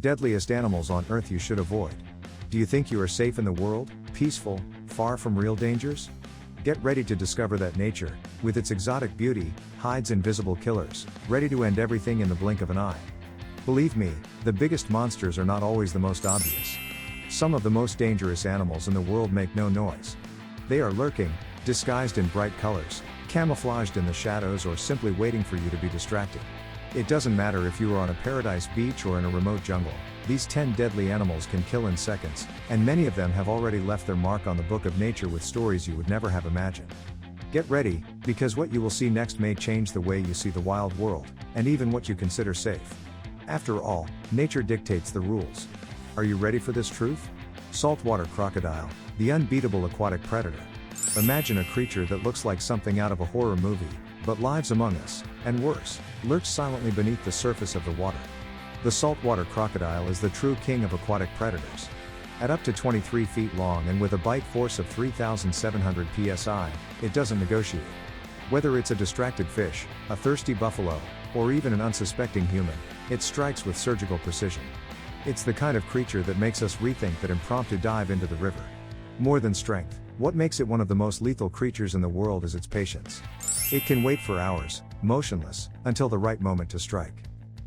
Deadliest animals on Earth you should avoid. Do you think you are safe in the world, peaceful, far from real dangers? Get ready to discover that nature, with its exotic beauty, hides invisible killers, ready to end everything in the blink of an eye. Believe me, the biggest monsters are not always the most obvious. Some of the most dangerous animals in the world make no noise. They are lurking, disguised in bright colors, camouflaged in the shadows, or simply waiting for you to be distracted. It doesn't matter if you are on a paradise beach or in a remote jungle, these 10 deadly animals can kill in seconds, and many of them have already left their mark on the book of nature with stories you would never have imagined. Get ready, because what you will see next may change the way you see the wild world, and even what you consider safe. After all, nature dictates the rules. Are you ready for this truth? Saltwater crocodile, the unbeatable aquatic predator. Imagine a creature that looks like something out of a horror movie, but lives among us, and worse, lurks silently beneath the surface of the water. The saltwater crocodile is the true king of aquatic predators. At up to 23 feet long and with a bite force of 3,700 psi, it doesn't negotiate. Whether it's a distracted fish, a thirsty buffalo, or even an unsuspecting human, it strikes with surgical precision. It's the kind of creature that makes us rethink that impromptu dive into the river. More than strength, what makes it one of the most lethal creatures in the world is its patience. It can wait for hours, motionless, until the right moment to strike.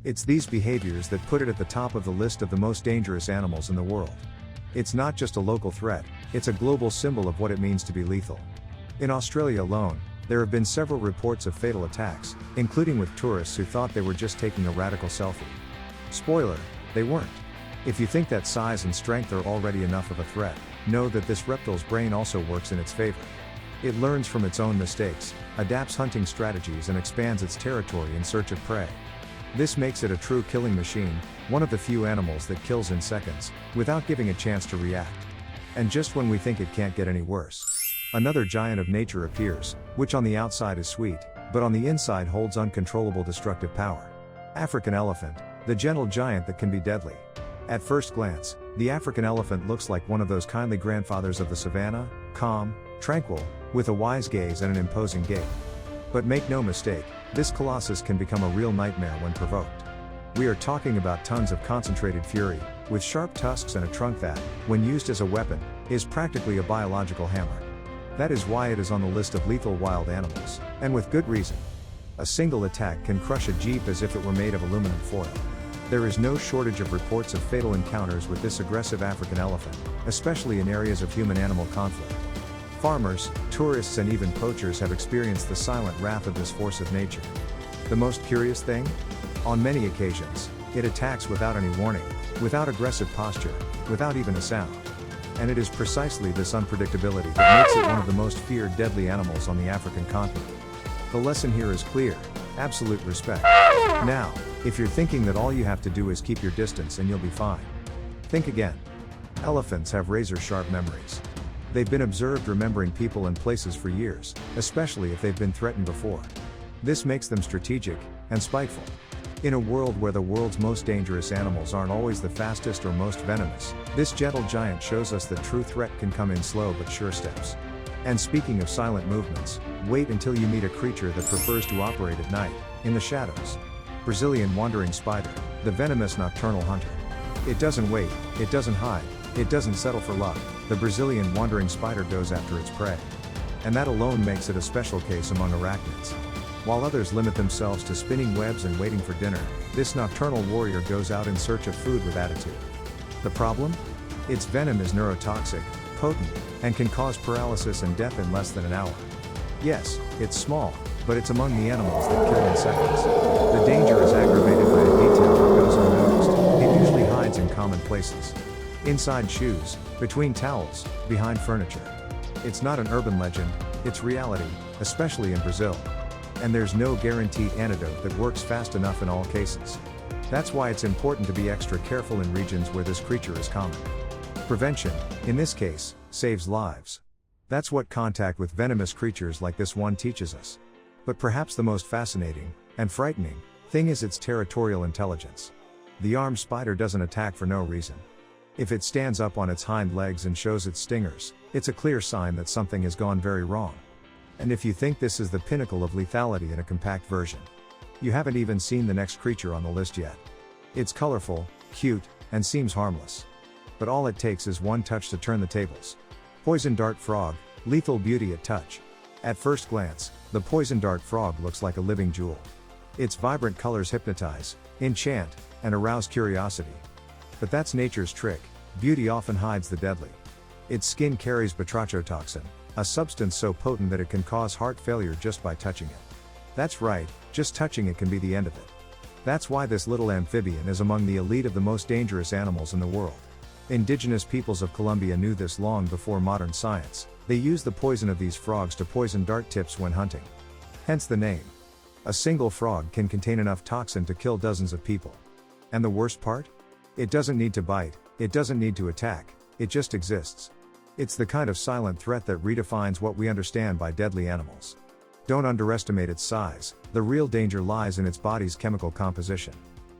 It's these behaviors that put it at the top of the list of the most dangerous animals in the world. It's not just a local threat, it's a global symbol of what it means to be lethal. In Australia alone, there have been several reports of fatal attacks, including with tourists who thought they were just taking a radical selfie. Spoiler, they weren't. If you think that size and strength are already enough of a threat, know that this reptile's brain also works in its favor. It learns from its own mistakes, adapts hunting strategies, and expands its territory in search of prey. This makes it a true killing machine, one of the few animals that kills in seconds, without giving a chance to react. And just when we think it can't get any worse, another giant of nature appears, which on the outside is sweet, but on the inside holds uncontrollable destructive power. African elephant, the gentle giant that can be deadly. At first glance, the African elephant looks like one of those kindly grandfathers of the savannah, calm, tranquil, with a wise gaze and an imposing gait. But make no mistake, this colossus can become a real nightmare when provoked. We are talking about tons of concentrated fury, with sharp tusks and a trunk that, when used as a weapon, is practically a biological hammer. That is why it is on the list of lethal wild animals, and with good reason. A single attack can crush a jeep as if it were made of aluminum foil. There is no shortage of reports of fatal encounters with this aggressive African elephant, especially in areas of human-animal conflict. Farmers, tourists, and even poachers have experienced the silent wrath of this force of nature. The most curious thing? On many occasions, it attacks without any warning, without aggressive posture, without even a sound. And it is precisely this unpredictability that makes it one of the most feared deadly animals on the African continent. The lesson here is clear: absolute respect. Now, if you're thinking that all you have to do is keep your distance and you'll be fine, think again. Elephants have razor-sharp memories. They've been observed remembering people and places for years, especially if they've been threatened before. This makes them strategic and spiteful. In a world where the world's most dangerous animals aren't always the fastest or most venomous, this gentle giant shows us that true threat can come in slow but sure steps. And speaking of silent movements, wait until you meet a creature that prefers to operate at night, in the shadows. Brazilian wandering spider, the venomous nocturnal hunter. It doesn't wait, it doesn't hide, it doesn't settle for luck. The Brazilian wandering spider goes after its prey. And that alone makes it a special case among arachnids. While others limit themselves to spinning webs and waiting for dinner, this nocturnal warrior goes out in search of food with attitude. The problem? Its venom is neurotoxic, potent, and can cause paralysis and death in less than an hour. Yes, it's small, but it's among the animals that kill in seconds. The danger is aggravated by a detail that goes unnoticed. It usually hides in common places. Inside shoes, between towels, behind furniture. It's not an urban legend, it's reality, especially in Brazil. And there's no guaranteed antidote that works fast enough in all cases. That's why it's important to be extra careful in regions where this creature is common. Prevention, in this case, saves lives. That's what contact with venomous creatures like this one teaches us. But perhaps the most fascinating, and frightening, thing is its territorial intelligence. The armed spider doesn't attack for no reason. If it stands up on its hind legs and shows its stingers, it's a clear sign that something has gone very wrong. And if you think this is the pinnacle of lethality in a compact version, you haven't even seen the next creature on the list yet. It's colorful, cute, and seems harmless. But all it takes is one touch to turn the tables. Poison dart frog, lethal beauty at touch. At first glance, the poison dart frog looks like a living jewel. Its vibrant colors hypnotize, enchant, and arouse curiosity. But that's nature's trick. Beauty often hides the deadly. Its skin carries batrachotoxin, a substance so potent that it can cause heart failure just by touching it. That's right, just touching it can be the end of it. That's why this little amphibian is among the elite of the most dangerous animals in the world. Indigenous peoples of Colombia knew this long before modern science. They used the poison of these frogs to poison dart tips when hunting. Hence the name. A single frog can contain enough toxin to kill dozens of people. And the worst part? It doesn't need to bite, it doesn't need to attack, it just exists. It's the kind of silent threat that redefines what we understand by deadly animals. Don't underestimate its size, the real danger lies in its body's chemical composition.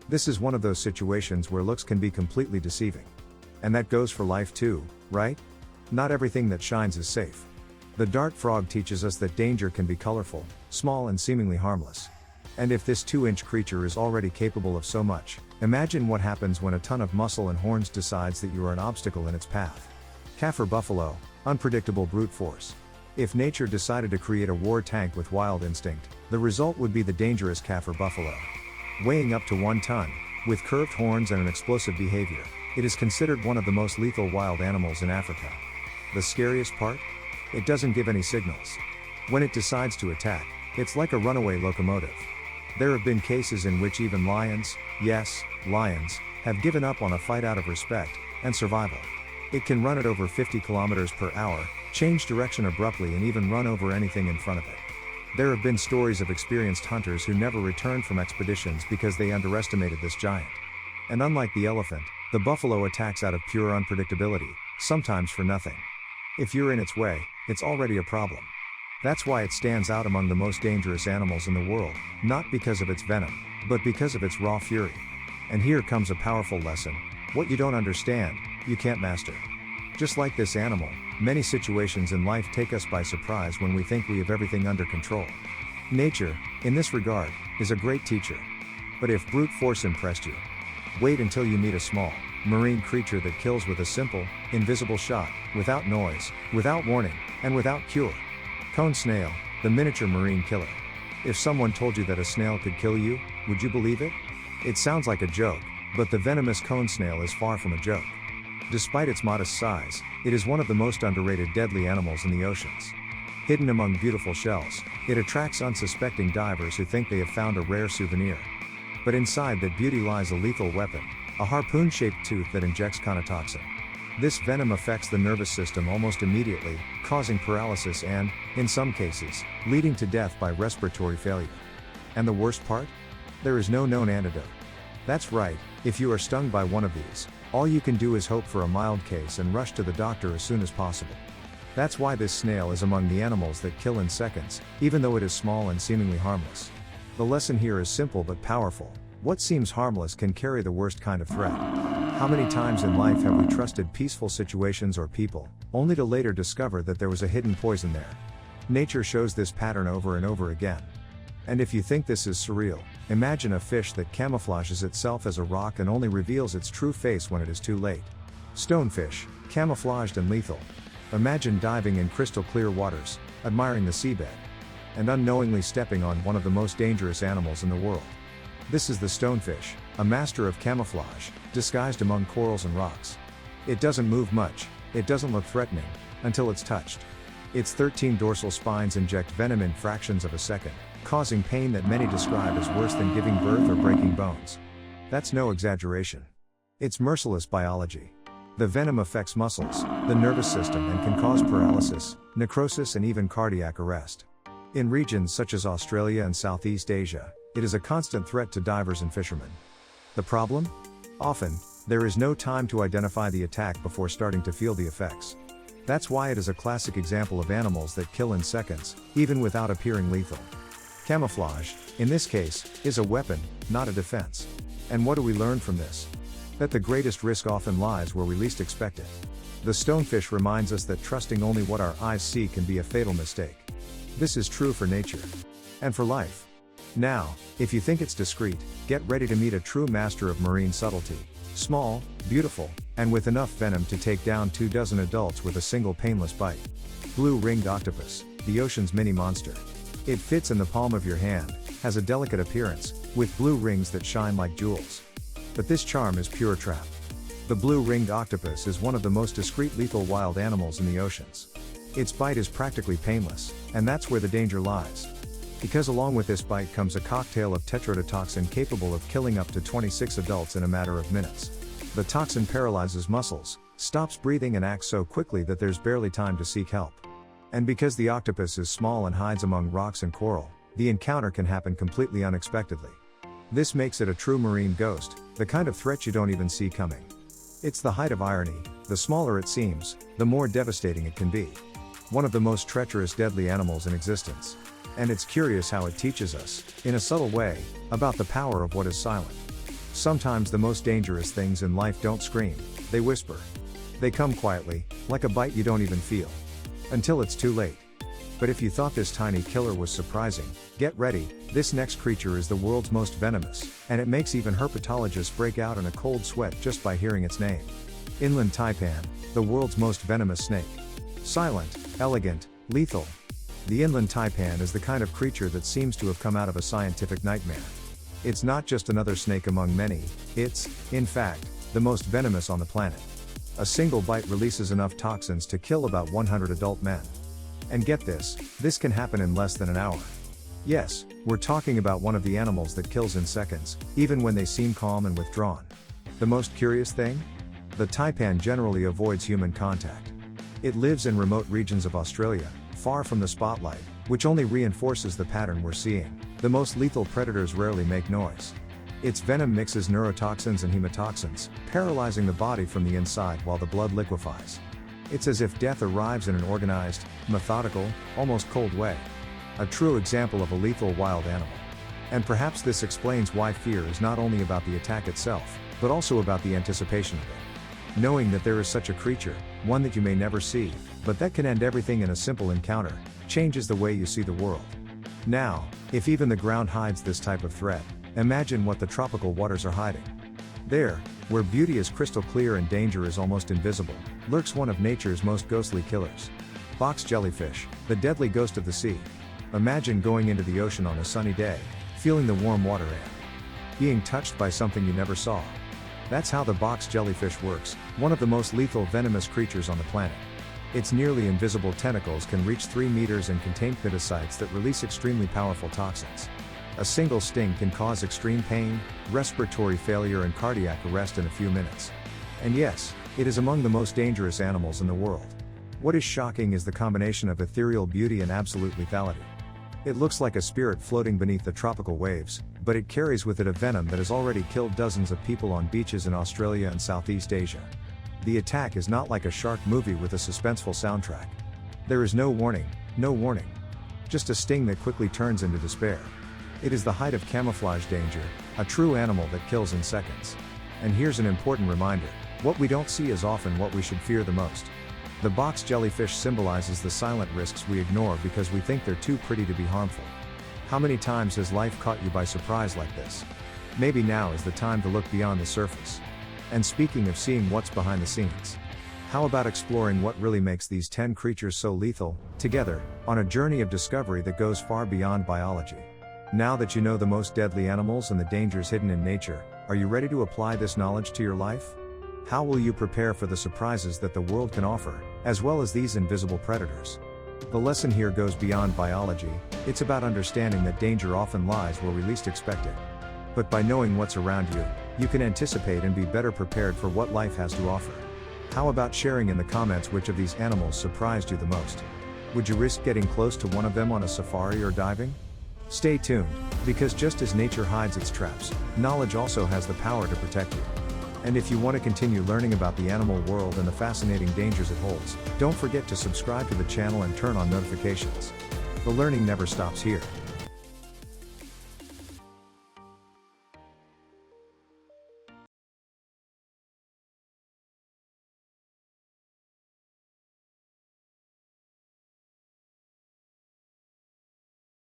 This is one of those situations where looks can be completely deceiving. And that goes for life too, right? Not everything that shines is safe. The dart frog teaches us that danger can be colorful, small and seemingly harmless. And if this 2-inch creature is already capable of so much, imagine what happens when a ton of muscle and horns decides that you are an obstacle in its path. Kaffir buffalo, unpredictable brute force. If nature decided to create a war tank with wild instinct, the result would be the dangerous Kaffir buffalo. Weighing up to 1 ton, with curved horns and an explosive behavior, it is considered one of the most lethal wild animals in Africa. The scariest part? It doesn't give any signals. When it decides to attack, it's like a runaway locomotive. There have been cases in which even lions, yes, lions, have given up on a fight out of respect and survival. It can run at over 50 kilometers per hour, change direction abruptly and even run over anything in front of it. There have been stories of experienced hunters who never returned from expeditions because they underestimated this giant. And unlike the elephant, the buffalo attacks out of pure unpredictability, sometimes for nothing. If you're in its way, it's already a problem. That's why it stands out among the most dangerous animals in the world, not because of its venom, but because of its raw fury. And here comes a powerful lesson: what you don't understand, you can't master. Just like this animal, many situations in life take us by surprise when we think we have everything under control. Nature, in this regard, is a great teacher. But if brute force impressed you, wait until you meet a small, marine creature that kills with a simple, invisible shot, without noise, without warning, and without cure. Cone snail, the miniature marine killer. If someone told you that a snail could kill you, would you believe it? It sounds like a joke, but the venomous cone snail is far from a joke. Despite its modest size, it is one of the most underrated deadly animals in the oceans. Hidden among beautiful shells, it attracts unsuspecting divers who think they have found a rare souvenir. But inside that beauty lies a lethal weapon, a harpoon-shaped tooth that injects conotoxin. This venom affects the nervous system almost immediately, causing paralysis and, in some cases, leading to death by respiratory failure. And the worst part? There is no known antidote. That's right, if you are stung by one of these, all you can do is hope for a mild case and rush to the doctor as soon as possible. That's why this snail is among the animals that kill in seconds, even though it is small and seemingly harmless. The lesson here is simple but powerful. What seems harmless can carry the worst kind of threat. How many times in life have we trusted peaceful situations or people, only to later discover that there was a hidden poison there? Nature shows this pattern over and over again. And if you think this is surreal, imagine a fish that camouflages itself as a rock and only reveals its true face when it is too late. Stonefish, camouflaged and lethal. Imagine diving in crystal clear waters, admiring the seabed, and unknowingly stepping on one of the most dangerous animals in the world. This is the stonefish, a master of camouflage, disguised among corals and rocks. It doesn't move much, it doesn't look threatening, until it's touched. Its 13 dorsal spines inject venom in fractions of a second, causing pain that many describe as worse than giving birth or breaking bones. That's no exaggeration. It's merciless biology. The venom affects muscles, the nervous system, and can cause paralysis, necrosis, and even cardiac arrest. In regions such as Australia and Southeast Asia, it is a constant threat to divers and fishermen. The problem? Often, there is no time to identify the attack before starting to feel the effects. That's why it is a classic example of animals that kill in seconds, even without appearing lethal. Camouflage, in this case, is a weapon, not a defense. And what do we learn from this? That the greatest risk often lies where we least expect it. The stonefish reminds us that trusting only what our eyes see can be a fatal mistake. This is true for nature. And for life. Now, if you think it's discreet, get ready to meet a true master of marine subtlety. Small, beautiful, and with enough venom to take down 24 adults with a single painless bite. Blue-ringed octopus, the ocean's mini monster. It fits in the palm of your hand, has a delicate appearance, with blue rings that shine like jewels. But this charm is pure trap. The blue-ringed octopus is one of the most discreet lethal wild animals in the oceans. Its bite is practically painless, and that's where the danger lies. Because along with this bite comes a cocktail of tetrodotoxin capable of killing up to 26 adults in a matter of minutes. The toxin paralyzes muscles, stops breathing and acts so quickly that there's barely time to seek help. And because the octopus is small and hides among rocks and coral, the encounter can happen completely unexpectedly. This makes it a true marine ghost, the kind of threat you don't even see coming. It's the height of irony: the smaller it seems, the more devastating it can be. One of the most treacherous, deadly animals in existence. And it's curious how it teaches us, in a subtle way, about the power of what is silent. Sometimes the most dangerous things in life don't scream, they whisper. They come quietly, like a bite you don't even feel. Until it's too late. But if you thought this tiny killer was surprising, get ready, this next creature is the world's most venomous, and it makes even herpetologists break out in a cold sweat just by hearing its name. Inland taipan, the world's most venomous snake. Silent, elegant, lethal. The inland taipan is the kind of creature that seems to have come out of a scientific nightmare. It's not just another snake among many, it's, in fact, the most venomous on the planet. A single bite releases enough toxins to kill about 100 adult men. And get this can happen in less than an hour. Yes, we're talking about one of the animals that kills in seconds, even when they seem calm and withdrawn. The most curious thing? The taipan generally avoids human contact. It lives in remote regions of Australia, far from the spotlight, which only reinforces the pattern we're seeing. The most lethal predators rarely make noise. Its venom mixes neurotoxins and hemotoxins, paralyzing the body from the inside while the blood liquefies. It's as if death arrives in an organized, methodical, almost cold way. A true example of a lethal wild animal. And perhaps this explains why fear is not only about the attack itself, but also about the anticipation of it. Knowing that there is such a creature, one that you may never see, but that can end everything in a simple encounter, changes the way you see the world. Now, if even the ground hides this type of threat, imagine what the tropical waters are hiding. There, where beauty is crystal clear and danger is almost invisible, lurks one of nature's most ghostly killers. Box jellyfish, the deadly ghost of the sea. Imagine going into the ocean on a sunny day, feeling the warm water and being touched by something you never saw. That's how the box jellyfish works, one of the most lethal venomous creatures on the planet. Its nearly invisible tentacles can reach 3 meters and contain pterocytes that release extremely powerful toxins. A single sting can cause extreme pain, respiratory failure and cardiac arrest in a few minutes. And yes, it is among the most dangerous animals in the world. What is shocking is the combination of ethereal beauty and absolute lethality. It looks like a spirit floating beneath the tropical waves, but it carries with it a venom that has already killed dozens of people on beaches in Australia and Southeast Asia. The attack is not like a shark movie with a suspenseful soundtrack. There is no warning, just a sting that quickly turns into despair. It is the height of camouflage danger, a true animal that kills in seconds. And here's an important reminder: what we don't see is often what we should fear the most. The box jellyfish symbolizes the silent risks we ignore because we think they're too pretty to be harmful. How many times has life caught you by surprise like this? Maybe now is the time to look beyond the surface. And speaking of seeing what's behind the scenes, how about exploring what really makes these 10 creatures so lethal, together, on a journey of discovery that goes far beyond biology? Now that you know the most deadly animals and the dangers hidden in nature, are you ready to apply this knowledge to your life? How will you prepare for the surprises that the world can offer, as well as these invisible predators? The lesson here goes beyond biology, it's about understanding that danger often lies where we least expect it. But by knowing what's around you, you can anticipate and be better prepared for what life has to offer. How about sharing in the comments which of these animals surprised you the most? Would you risk getting close to one of them on a safari or diving? Stay tuned, because just as nature hides its traps, knowledge also has the power to protect you. And if you want to continue learning about the animal world and the fascinating dangers it holds, don't forget to subscribe to the channel and turn on notifications. The learning never stops here.